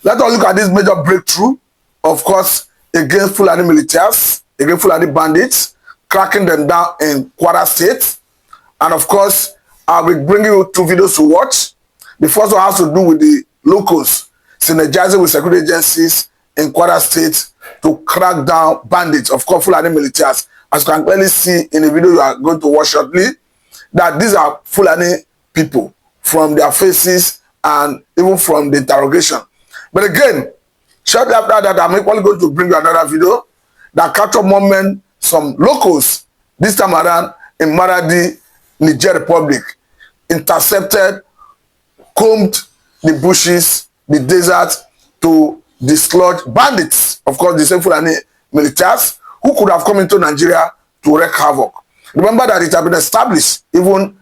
Let us look at this major breakthrough, of course, against Fulani Militias, against Fulani bandits, cracking them down in Kwara State. And of course, I will bring you 2 videos to watch. The first one has to do with the locals synergizing with security agencies in Kwara State to crack down bandits, of course, Fulani Militias. As you can clearly see in the video you are going to watch shortly, that these are Fulani people from their faces and even from the interrogation. But again, shortly after that, I'm equally going to bring you another video that capture moment some locals, this time around in Maradi, Niger Republic, intercepted, combed the bushes, the desert to dislodge bandits, of course, the same Fulani Militias, who could have come into Nigeria to wreak havoc. Remember that it had been established even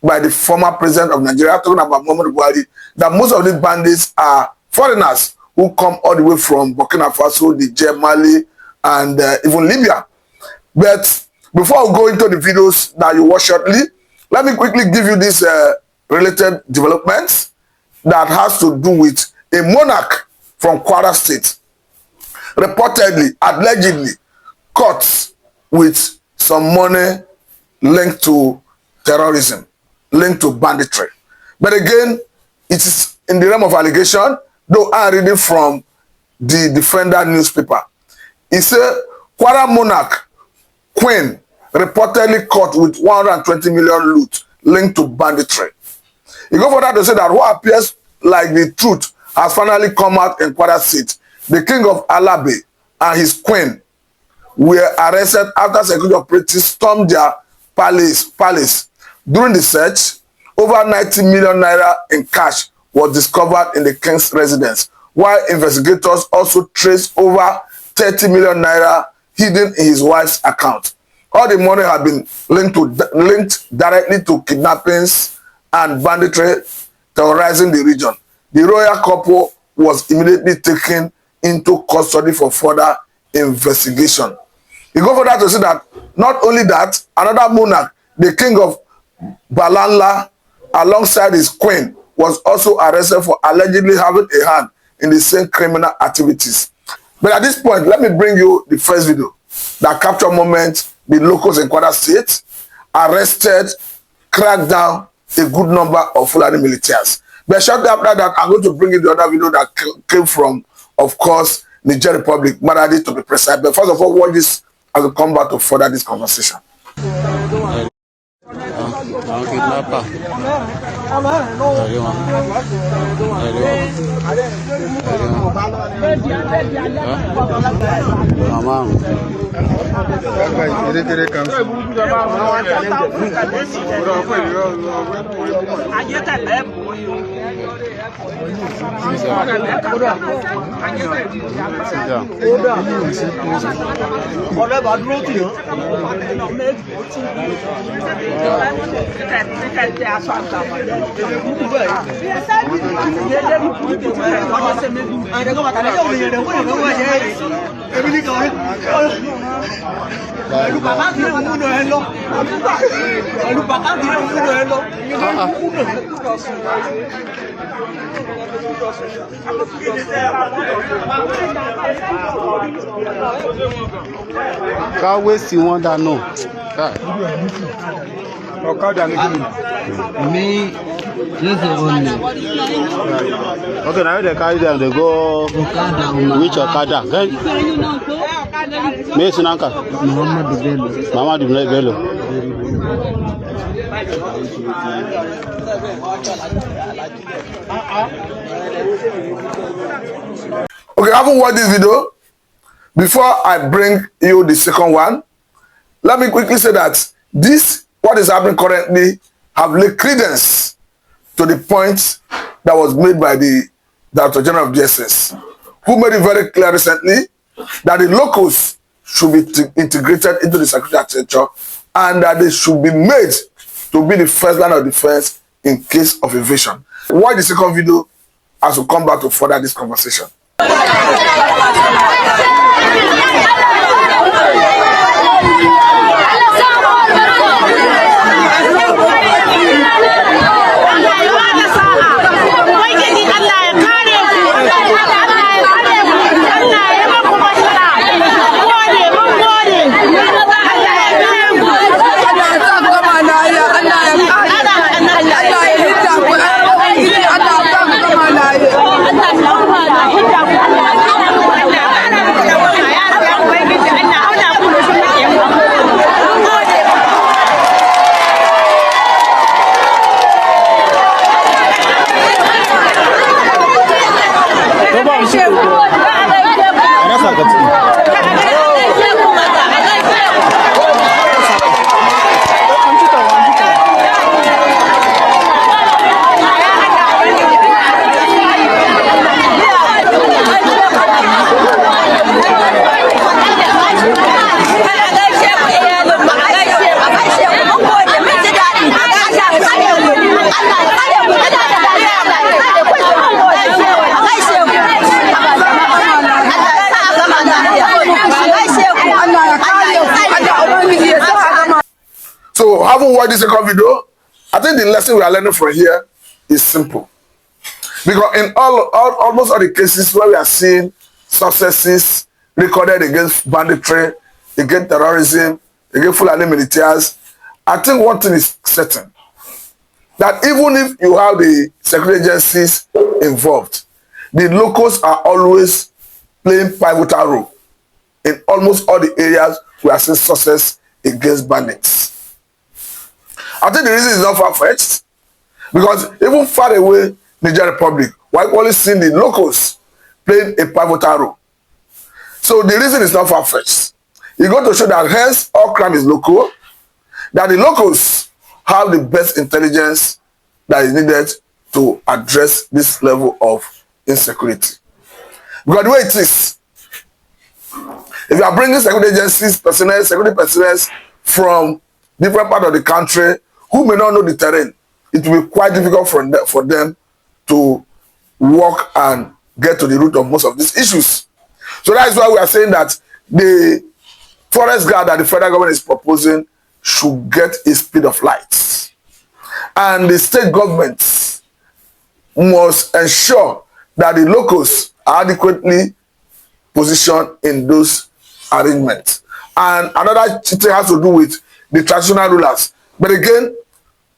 by the former president of Nigeria, talking about Muhammadu Buhari, that most of these bandits are foreigners who come all the way from Burkina Faso, Niger, Mali, and even Libya. But before we go into the videos that you watch shortly, let me quickly give you this related developments that has to do with a monarch from Kwara State, reportedly, allegedly, caught with some money linked to terrorism, linked to banditry. But again, it is in the realm of allegation, though I'm reading from the Defender newspaper. It said, Kwara monarch, Queen, reportedly caught with 120 million loot linked to banditry. He go further to say that what appears like the truth has finally come out in Kwara State. The king of Alabe and his queen were arrested after security operatives stormed their palace. During the search, over 90 million naira in cash was discovered in the king's residence, while investigators also traced over 30 million naira hidden in his wife's account. All the money had been linked directly to kidnappings and banditry terrorizing the region. The royal couple was immediately taken into custody for further investigation. You go further to say that not only that, another monarch, the king of Balanla, alongside his queen, was also arrested for allegedly having a hand in the same criminal activities. But at this point, let me bring you the first video that capture moment the locals in Kwara State arrested, cracked down a good number of Fulani Militias. But shortly after that, I'm going to bring you the other video that came from, of course, Niger Republic, Maradi to be precise. But first of all, watch this as we come back to further this conversation. Can't waste you want that no. Me, just only. Okay, now they carry them. They go. Which Okada? Me Sunanka. Mama Bello. Okay, having watched this video, before I bring you the second one, let me quickly say that what is happening currently, have laid credence to the point that was made by the Director General of DSS, who made it very clear recently that the locals should be integrated into the security architecture and that they should be made to be the first line of defense in case of invasion. Watch the second video as we come back to further this conversation. So, having watched this second video, I think the lesson we are learning from here is simple. Because in almost all the cases where we are seeing successes recorded against banditry, against terrorism, against Fulani Militias, I think one thing is certain. That even if you have the security agencies involved, the locals are always playing pivotal role in almost all the areas we are seeing success against bandits. I think the reason is not far-fetched, because even far away Niger Republic, we're only seeing the locals playing a pivotal role. So the reason is not far-fetched. You got to show that hence all crime is local, that the locals have the best intelligence that is needed to address this level of insecurity. Because the way it is, if you are bringing security agencies, personnel, security personnel from different parts of the country who may not know the terrain, it will be quite difficult for them to work and get to the root of most of these issues. So that is why we are saying that the forest guard that the federal government is proposing should get a speed of light. And the state governments must ensure that the locals are adequately positioned in those arrangements. And another thing has to do with the traditional rulers. But again,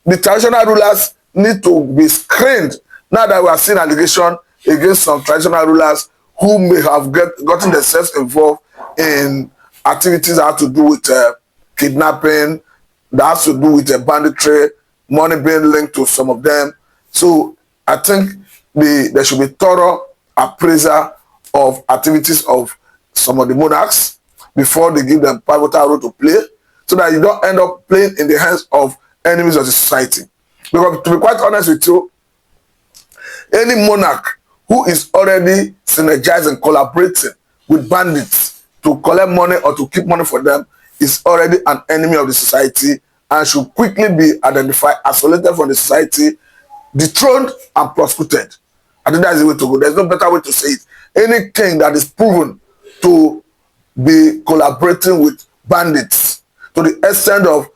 the traditional rulers need to be screened now that we are seeing allegation against some traditional rulers who may have gotten themselves involved in activities that have to do with kidnapping, that has to do with banditry, money being linked to some of them. So I think there should be thorough appraisal of activities of some of the monarchs before they give them pivotal role to play, so that you don't end up playing in the hands of enemies of the society. Because to be quite honest with you, any monarch who is already synergizing, collaborating with bandits to collect money or to keep money for them is already an enemy of the society and should quickly be identified, isolated from the society, dethroned and prosecuted. I think that is the way to go. There's no better way to say it. Any king that is proven to be collaborating with bandits to the extent of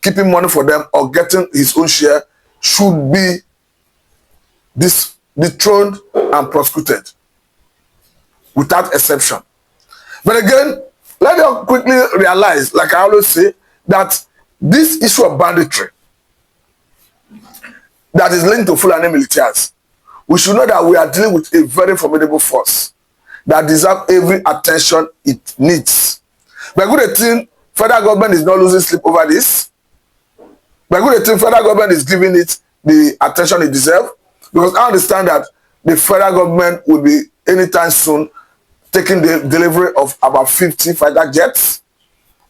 keeping money for them or getting his own share should be dethroned and prosecuted without exception. But again, let us quickly realize, like I always say, that this issue of banditry that is linked to Fulani Militias, we should know that we are dealing with a very formidable force that deserves every attention it needs. But good thing, federal government is not losing sleep over this. But good thing, federal government is giving it the attention it deserves, because I understand that the federal government will be anytime soon taking the delivery of about 50 fighter jets.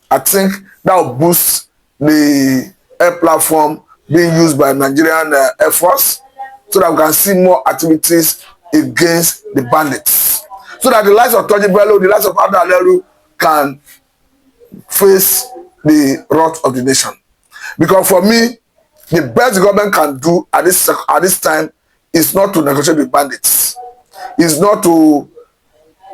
I think that will boost the air platform being used by Nigerian Air Force, so that we can see more activities against the bandits, so that the likes of Toji Bello, the likes of Abdul Aleru can face the wrath of the nation. Because for me, the best the government can do at this time is not to negotiate with bandits, is not to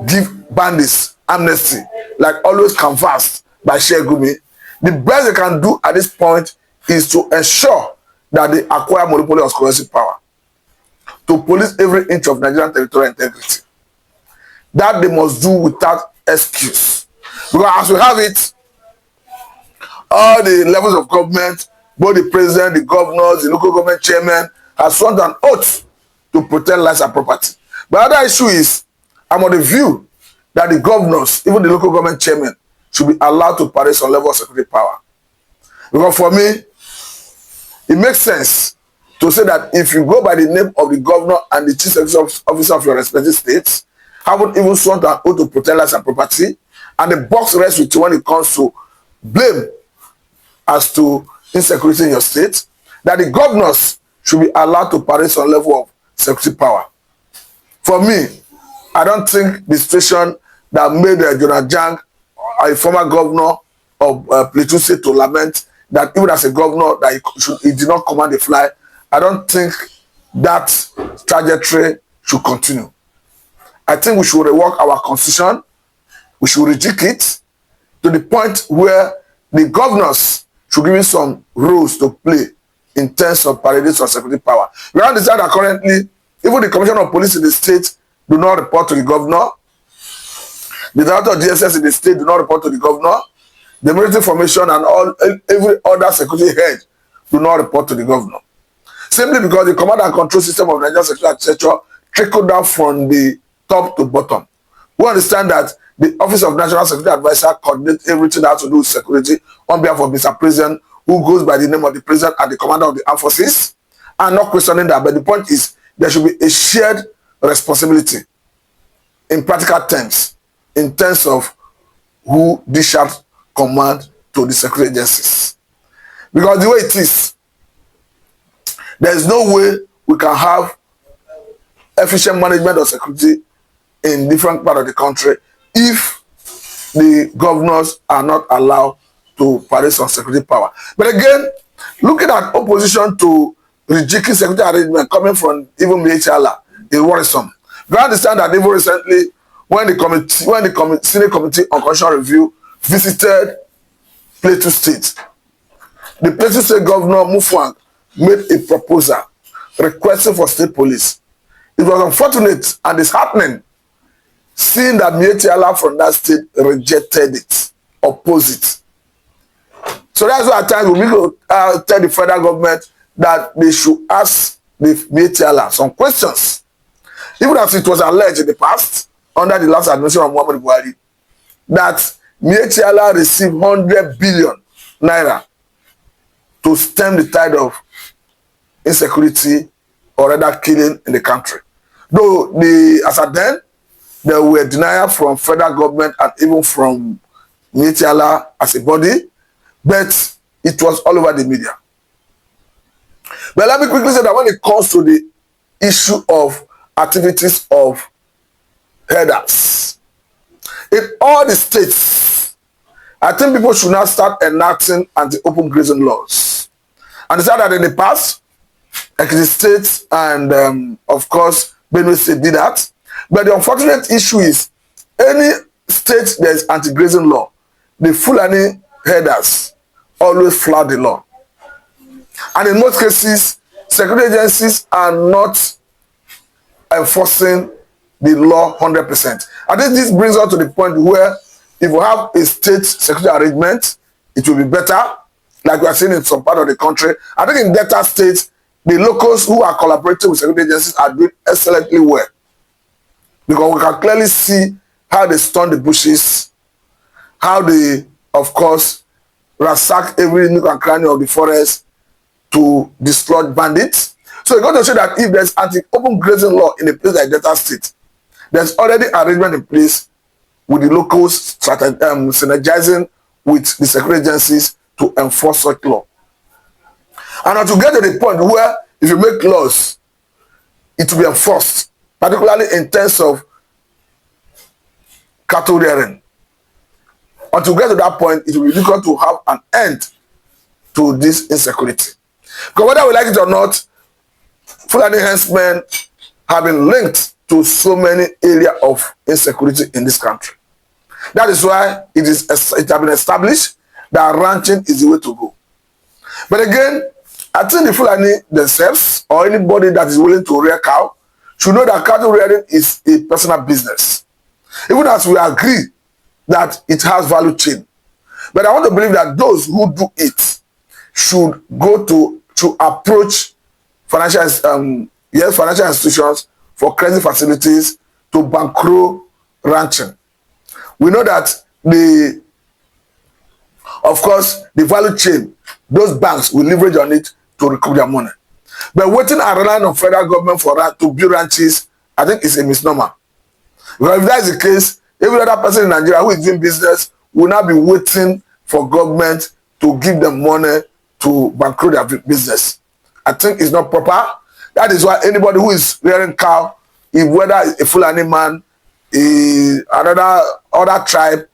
give bandits amnesty, like always canvassed by Shegumi. The best they can do at this point is to ensure that they acquire monopoly of coercive power, to police every inch of Nigerian territorial integrity. That they must do without excuse. Because as we have it, all the levels of government, both the president, the governors, the local government chairman, have sworn an oath to protect lives and property. But the other issue is, I'm of the view that the governors, even the local government chairmen, should be allowed to parade some level of security power. Because for me, it makes sense to say that if you go by the name of the governor and the chief executive officer of your respective states, haven't even sworn an oath to protect lives and property, and the box rests with you when it comes to blame as to insecurity in your state, that the governors should be allowed to parade some level of security power. For me, I don't think the situation that made Jonah Jang, a former governor of Plateau State, to lament that even as a governor that he did not command the fly, I don't think that trajectory should continue. I think we should rework our constitution. We should rejig it to the point where the governors should give some roles to play in terms of parading some security power. We understand that currently, even the commissioner of police in the state do not report to the governor. The director of DSS in the state do not report to the governor. The military formation and every other security head do not report to the governor. Simply because the command and control system of Nigerian security architecture trickled down from the top to bottom. We understand that the Office of National Security Advisor coordinates everything that has to do with security on behalf of Mr. President, who goes by the name of the President and the Commander of the Armed Forces. I'm not questioning that, but the point is there should be a shared responsibility in practical terms, in terms of who discharges command to the security agencies. Because the way it is, there is no way we can have efficient management of security in different parts of the country if the governors are not allowed to parade some security power. But again, looking at opposition to rejigging security arrangement coming from even Mietiala is worrisome. We understand that even recently, when the Senate Committee on Constitutional Review visited Plateau State, the Plateau State Governor Mufwang made a proposal requesting for state police. It was unfortunate and disheartening seeing that Mietiala from that state rejected it, opposed it. So that's why at times we will tell the federal government that they should ask the Mietiala some questions. Even as it was alleged in the past, under the last administration of Muhammadu Buhari, that Mietiala received 100 billion naira to stem the tide of insecurity or rather killing in the country. Though as at then, there were denial from federal government and even from Mietiala as a body, but it was all over the media. But let me quickly say that when it comes to the issue of activities of herders, in all the states, I think people should now start enacting anti-open grazing laws. And it's that in the past, Ekiti State and of course Benue State did that. But the unfortunate issue is any state there is anti-grazing law, the Fulani herders always flout the law. And in most cases, security agencies are not enforcing the law 100%. I think this brings us to the point where if we have a state security arrangement, it will be better, like we are seeing in some part of the country. I think in Delta states, the locals who are collaborating with security agencies are doing excellently well. Because we can clearly see how they stun the bushes, how they, of course, ransack every nook and cranny of the forest to dislodge bandits. So you're going to show that if there's anti-open grazing law in a place like Delta State, there's already arrangement in place with the locals synergizing with the security agencies to enforce such law. And to get to the point where if you make laws, it will be enforced, particularly in terms of cattle rearing. And to get to that point, it will be difficult to have an end to this insecurity. Because whether we like it or not, Fulani herdsmen have been linked to so many areas of insecurity in this country. That is why it has been established that ranching is the way to go. But again, I think the Fulani themselves or anybody that is willing to rear cow should know that cattle rearing is a personal business. Even as we agree that it has value chain. But I want to believe that those who do it should go to approach financial institutions for credit facilities to bankroll ranching. We know that of course, the value chain, those banks will leverage on it to recoup their money. But waiting and relying on federal government to build ranches, I think is a misnomer. Because if that is the case, every other person in Nigeria who is doing business will now be waiting for government to give them money to bankroll their business. I think it's not proper. That is why anybody who is rearing cow, if whether a Fulani man, other tribe,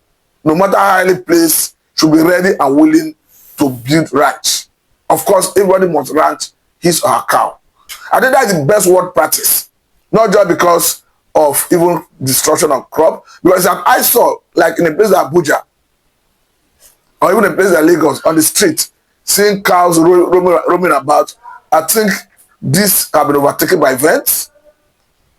no matter how highly placed, should be ready and willing to build ranch. Of course, everybody must ranch his or her cow. I think that's the best word practice. Not just because of even destruction of crop, because I saw, like in a place like Abuja, or even a place like Lagos, on the street, seeing cows roaming about. I think this have been overtaken by events.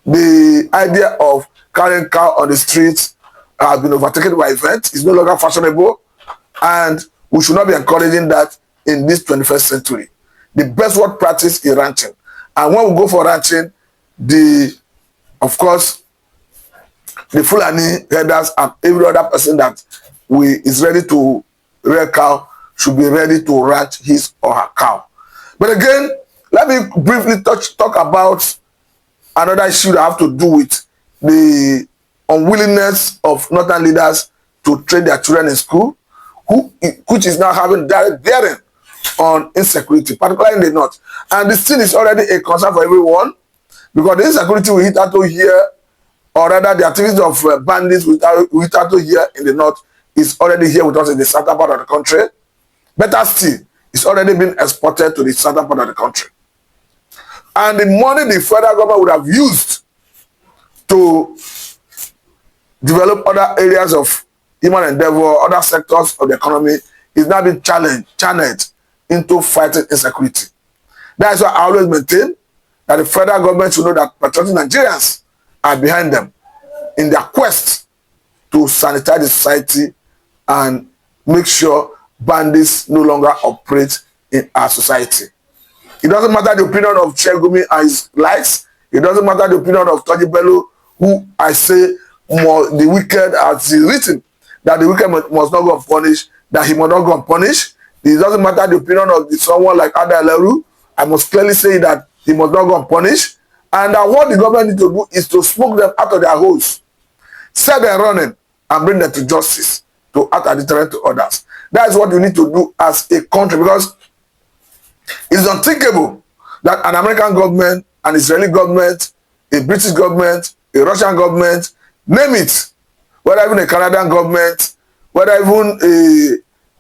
The idea of carrying cow on the streets has been overtaken by events. It's no longer fashionable, and we should not be encouraging that in this 21st century. The best word practice is ranching. And when we go for ranching, of course, the Fulani herders and every other person that is ready to rear cow should be ready to ranch his or her cow. But again, let me briefly talk about another issue that have to do with the unwillingness of northern leaders to train their children in school, which is now having direct bearing on insecurity, particularly in the north. And this thing is already a concern for everyone, because the insecurity we hit out here, or rather the activities of bandits we hit out here in the north, is already here with us in the southern part of the country. Better still, it's already been exported to the southern part of the country. And the money the federal government would have used to develop other areas of human endeavor, other sectors of the economy, is now being channeled into fighting insecurity. That is why I always maintain that the federal government should know that patriotic Nigerians are behind them in their quest to sanitize the society and make sure bandits no longer operate in our society. It doesn't matter the opinion of Chegumi and his likes. It doesn't matter the opinion of Toji Bello, who I say more the wicked, as is written, that the wicked must not go unpunished, that he must not go unpunished. It doesn't matter the opinion of someone like Ada Eleru. I must clearly say that he must not go unpunished. And that what the government needs to do is to smoke them out of their holes, set them running, and bring them to justice to act as deterrent to others. That is what we need to do as a country, because it's unthinkable that an American government, an Israeli government, a British government, a Russian government, name it, whether even a Canadian government, whether even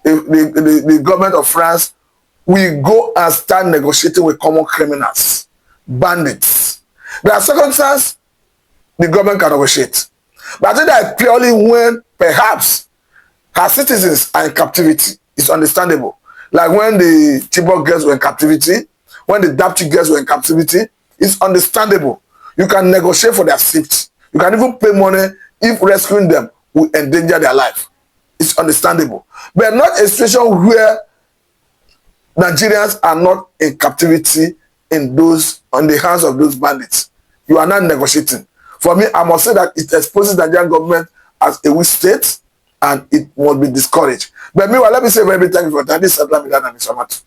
the government of France, we go and start negotiating with common criminals, bandits. There are circumstances the government can negotiate. But I think that purely when perhaps her citizens are in captivity, it's understandable. Like when the Chibok girls were in captivity, when the Dapchi girls were in captivity, it's understandable. You can negotiate for their safety. You can even pay money if rescuing them will endanger their life. It's understandable. But not a situation where Nigerians are not in captivity on the hands of those bandits. You are not negotiating. For me, I must say that it exposes the Nigerian government as a weak state, and it must be discouraged. But meanwhile, let me say very thank you for that. This is Milan and